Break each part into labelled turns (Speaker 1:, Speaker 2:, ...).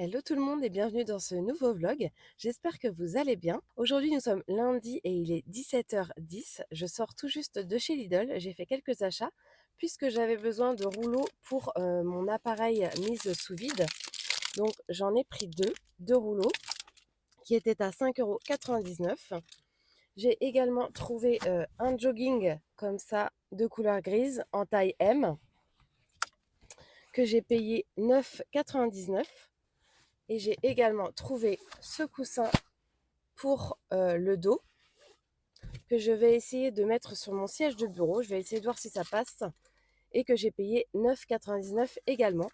Speaker 1: Hello tout le monde et bienvenue dans ce nouveau vlog. J'espère que vous allez bien. Aujourd'hui nous sommes lundi et il est 17h10. Je sors tout juste de chez Lidl. J'ai fait quelques achats puisque j'avais besoin de rouleaux pour mon appareil mise sous vide. Donc j'en ai pris deux rouleaux qui étaient à 5,99 €. J'ai également trouvé un jogging comme ça de couleur grise en taille M que j'ai payé 9,99 €. Et j'ai également trouvé ce coussin pour le dos que je vais essayer de mettre sur mon siège de bureau. Je vais essayer de voir si ça passe et que j'ai payé 9,99 € également.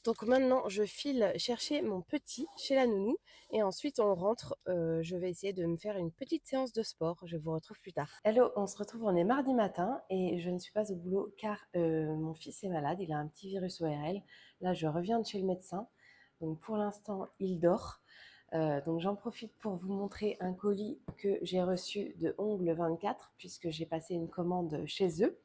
Speaker 1: Donc maintenant, je file chercher mon petit chez la nounou et ensuite on rentre. Je vais essayer de me faire une petite séance de sport. Je vous retrouve plus tard. Hello, on se retrouve, on est mardi matin et je ne suis pas au boulot car mon fils est malade. Il a un petit virus ORL. Là, je reviens de chez le médecin. Donc pour l'instant, il dort. Donc j'en profite pour vous montrer un colis que j'ai reçu de Ongles 24 puisque j'ai passé une commande chez eux.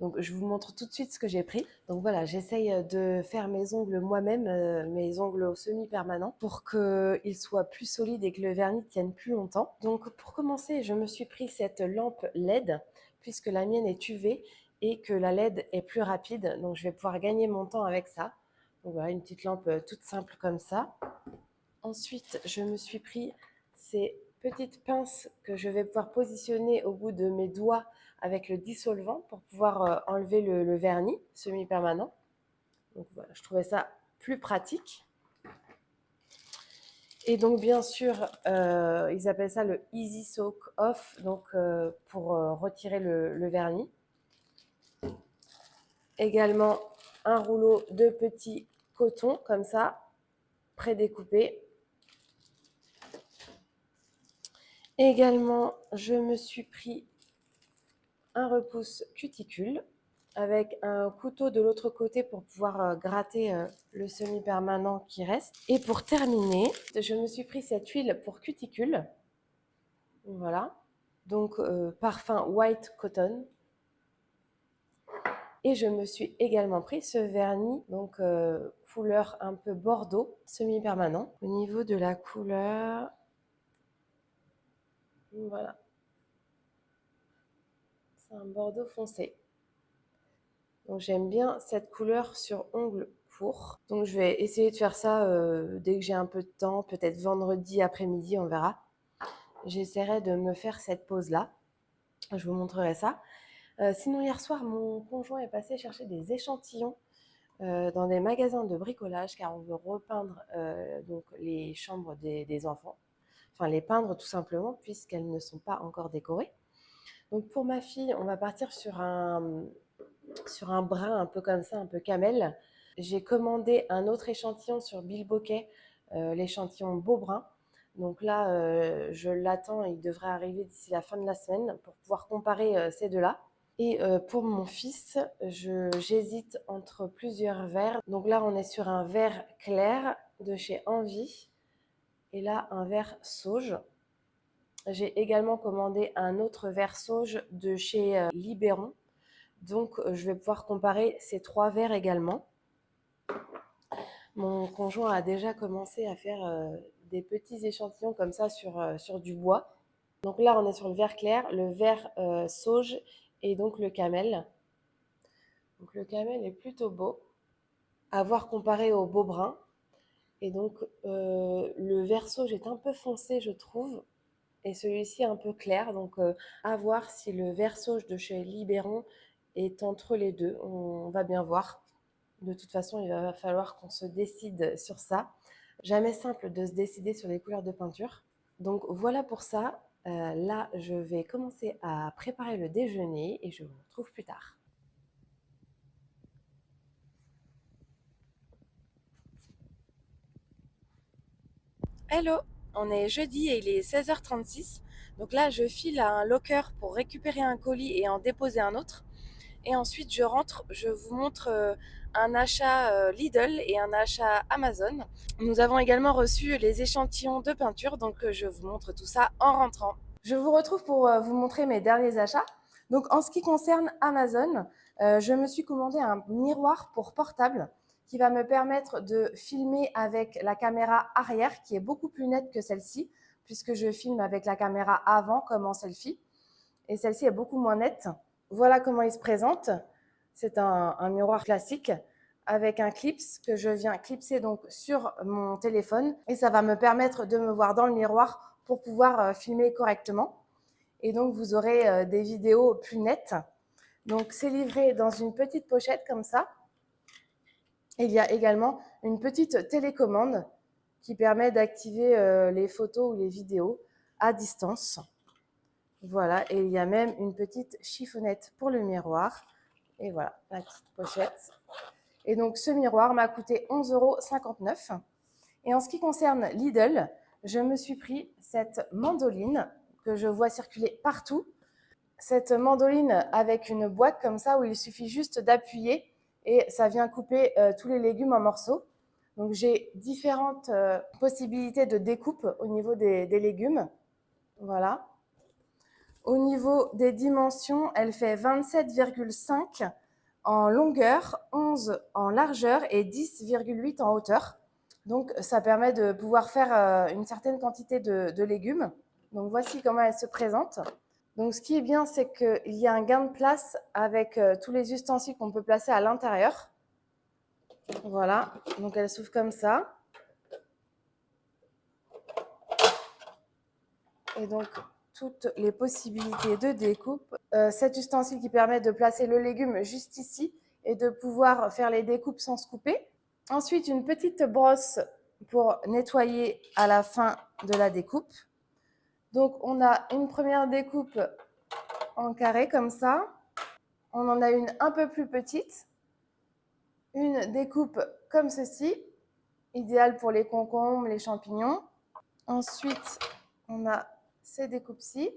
Speaker 1: Donc je vous montre tout de suite ce que j'ai pris. Donc voilà, j'essaye de faire mes ongles moi-même, mes ongles semi-permanents pour qu'ils soient plus solides et que le vernis tienne plus longtemps. Donc pour commencer, je me suis pris cette lampe LED puisque la mienne est UV et que la LED est plus rapide. Donc je vais pouvoir gagner mon temps avec ça. Donc voilà, une petite lampe toute simple comme ça. Ensuite, je me suis pris ces petites pinces que je vais pouvoir positionner au bout de mes doigts avec le dissolvant pour pouvoir enlever le vernis semi-permanent. Donc voilà, je trouvais ça plus pratique. Et donc bien sûr, ils appellent ça le Easy Soak Off, donc pour retirer le vernis. Également un rouleau de petits cotons comme ça, prédécoupé. Également, je me suis pris un repousse cuticule avec un couteau de l'autre côté pour pouvoir gratter le semi-permanent qui reste. Et pour terminer, je me suis pris cette huile pour cuticule. Voilà. Donc parfum White Cotton. Et je me suis également pris ce vernis, donc couleur un peu bordeaux, semi-permanent. Au niveau de la couleur, voilà. C'est un bordeaux foncé. Donc j'aime bien cette couleur sur ongles courts. Donc je vais essayer de faire ça dès que j'ai un peu de temps, peut-être vendredi après-midi, on verra. J'essaierai de me faire cette pose-là. Je vous montrerai ça. Sinon hier soir, mon conjoint est passé chercher des échantillons dans des magasins de bricolage car on veut repeindre donc les chambres des enfants. Enfin les peindre tout simplement puisqu'elles ne sont pas encore décorées. Donc pour ma fille, on va partir sur un brun un peu comme ça, un peu camel. J'ai commandé un autre échantillon sur Bilboquet, l'échantillon beau brun. Donc là, je l'attends, il devrait arriver d'ici la fin de la semaine pour pouvoir comparer ces deux-là. Et pour mon fils, j'hésite entre plusieurs verres. Donc là, on est sur un vert clair de chez Envie et là, un vert sauge. J'ai également commandé un autre vert sauge de chez Libéron. Donc, je vais pouvoir comparer ces trois verres également. Mon conjoint a déjà commencé à faire des petits échantillons comme ça sur du bois. Donc là, on est sur le vert clair, le vert sauge et donc le camel. Donc le camel est plutôt beau, à voir comparé au beau brun. Et donc le vert sauge est un peu foncé, je trouve, et celui-ci un peu clair. Donc à voir si le vert sauge de chez Libéron est entre les deux. On va bien voir. De toute façon, il va falloir qu'on se décide sur ça. Jamais simple de se décider sur les couleurs de peinture. Donc voilà pour ça. Là, je vais commencer à préparer le déjeuner et je vous retrouve plus tard. Hello, on est jeudi et il est 16h36. Donc là, je file à un locker pour récupérer un colis et en déposer un autre. Et ensuite, je rentre, je vous montre un achat Lidl et un achat Amazon. Nous avons également reçu les échantillons de peinture, donc je vous montre tout ça en rentrant. Je vous retrouve pour vous montrer mes derniers achats. Donc en ce qui concerne Amazon, je me suis commandé un miroir pour portable qui va me permettre de filmer avec la caméra arrière qui est beaucoup plus nette que celle-ci, puisque je filme avec la caméra avant comme en selfie. Et celle-ci est beaucoup moins nette. Voilà comment il se présente. C'est un miroir classique avec un clips que je viens clipser donc sur mon téléphone et ça va me permettre de me voir dans le miroir pour pouvoir filmer correctement. Et donc vous aurez des vidéos plus nettes. Donc c'est livré dans une petite pochette comme ça. Et il y a également une petite télécommande qui permet d'activer les photos ou les vidéos à distance. Voilà, et il y a même une petite chiffonnette pour le miroir. Et voilà, la petite pochette. Et donc, ce miroir m'a coûté 11,59 €. Et en ce qui concerne Lidl, je me suis pris cette mandoline que je vois circuler partout. Cette mandoline avec une boîte comme ça où il suffit juste d'appuyer et ça vient couper tous les légumes en morceaux. Donc, j'ai différentes possibilités de découpe au niveau des légumes. Voilà. Au niveau des dimensions, elle fait 27,5 en longueur, 11 en largeur et 10,8 en hauteur. Donc, ça permet de pouvoir faire une certaine quantité de légumes. Donc, voici comment elle se présente. Donc, ce qui est bien, c'est qu'il y a un gain de place avec tous les ustensiles qu'on peut placer à l'intérieur. Voilà, donc elle s'ouvre comme ça. Et donc, toutes les possibilités de découpe. Cet ustensile qui permet de placer le légume juste ici et de pouvoir faire les découpes sans se couper. Ensuite, une petite brosse pour nettoyer à la fin de la découpe. Donc, on a une première découpe en carré comme ça. On en a une un peu plus petite. Une découpe comme ceci, idéale pour les concombres, les champignons. Ensuite, on a ces découpes-ci.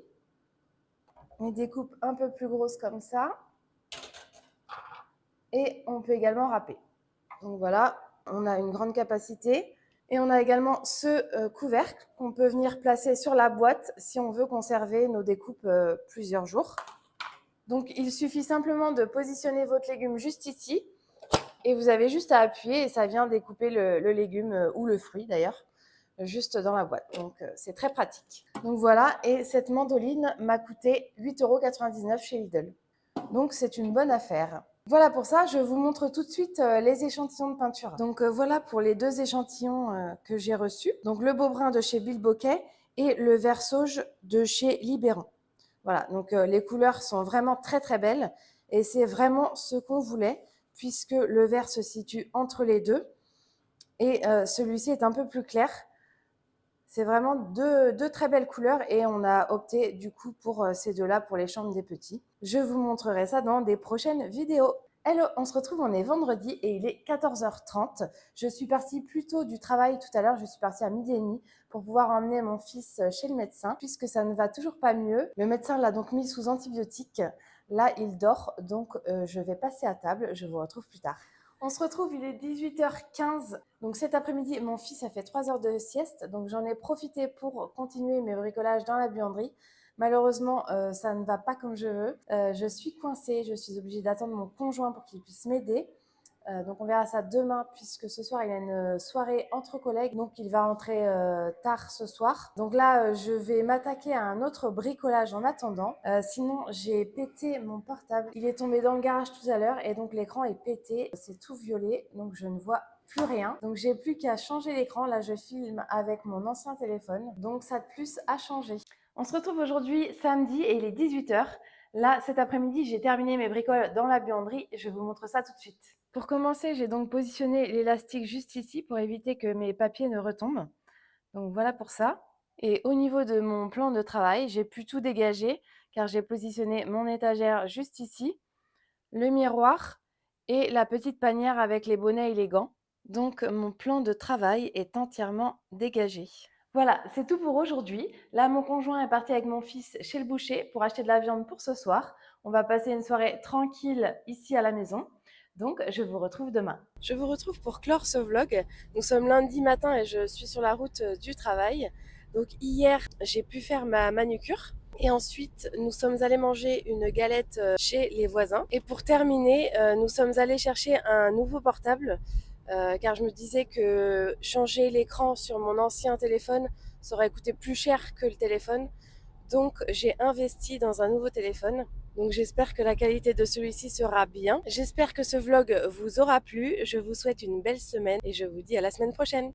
Speaker 1: Une découpe un peu plus grosse comme ça. Et on peut également râper. Donc voilà, on a une grande capacité. Et on a également ce couvercle qu'on peut venir placer sur la boîte si on veut conserver nos découpes plusieurs jours. Donc il suffit simplement de positionner votre légume juste ici et vous avez juste à appuyer et ça vient découper le légume ou le fruit d'ailleurs juste dans la boîte. Donc c'est très pratique. Donc voilà, et cette mandoline m'a coûté 8,99 € chez Lidl. Donc c'est une bonne affaire. Voilà pour ça, je vous montre tout de suite les échantillons de peinture. Donc voilà pour les deux échantillons que j'ai reçus. Donc le Beaubrun de chez Bilboquet et le Vert Sauge de chez Libéron. Voilà, donc les couleurs sont vraiment très très belles et c'est vraiment ce qu'on voulait puisque le vert se situe entre les deux et celui-ci est un peu plus clair. C'est vraiment deux très belles couleurs et on a opté du coup pour ces deux-là pour les chambres des petits. Je vous montrerai ça dans des prochaines vidéos. Hello, on se retrouve, on est vendredi et il est 14h30. Je suis partie plus tôt du travail tout à l'heure, je suis partie à 12h30 pour pouvoir emmener mon fils chez le médecin puisque ça ne va toujours pas mieux. Le médecin l'a donc mis sous antibiotiques. Là, il dort, donc je vais passer à table. Je vous retrouve plus tard. On se retrouve, il est 18h15. Donc cet après-midi, mon fils a fait 3 heures de sieste. Donc j'en ai profité pour continuer mes bricolages dans la buanderie. Malheureusement, ça ne va pas comme je veux. Je suis coincée, je suis obligée d'attendre mon conjoint pour qu'il puisse m'aider. Donc on verra ça demain puisque ce soir il a une soirée entre collègues, donc il va rentrer tard ce soir. Donc là je vais m'attaquer à un autre bricolage en attendant. Sinon j'ai pété mon portable, il est tombé dans le garage tout à l'heure et donc l'écran est pété, c'est tout violet donc je ne vois plus rien. Donc j'ai plus qu'à changer l'écran, là je filme avec mon ancien téléphone, donc ça de plus à changer. On se retrouve aujourd'hui samedi et il est 18h. Là cet après-midi j'ai terminé mes bricoles dans la buanderie, je vous montre ça tout de suite. Pour commencer, j'ai donc positionné l'élastique juste ici pour éviter que mes papiers ne retombent. Donc voilà pour ça. Et au niveau de mon plan de travail, j'ai pu tout dégager car j'ai positionné mon étagère juste ici, le miroir et la petite panière avec les bonnets et les gants. Donc mon plan de travail est entièrement dégagé. Voilà, c'est tout pour aujourd'hui. Là, mon conjoint est parti avec mon fils chez le boucher pour acheter de la viande pour ce soir. On va passer une soirée tranquille ici à la maison. Donc, je vous retrouve demain. Je vous retrouve pour clore ce vlog. Nous sommes lundi matin et je suis sur la route du travail. Donc, hier, j'ai pu faire ma manucure. Et ensuite, nous sommes allés manger une galette chez les voisins. Et pour terminer, nous sommes allés chercher un nouveau portable car je me disais que changer l'écran sur mon ancien téléphone, ça aurait coûté plus cher que le téléphone. Donc j'ai investi dans un nouveau téléphone. Donc j'espère que la qualité de celui-ci sera bien. J'espère que ce vlog vous aura plu. Je vous souhaite une belle semaine et je vous dis à la semaine prochaine.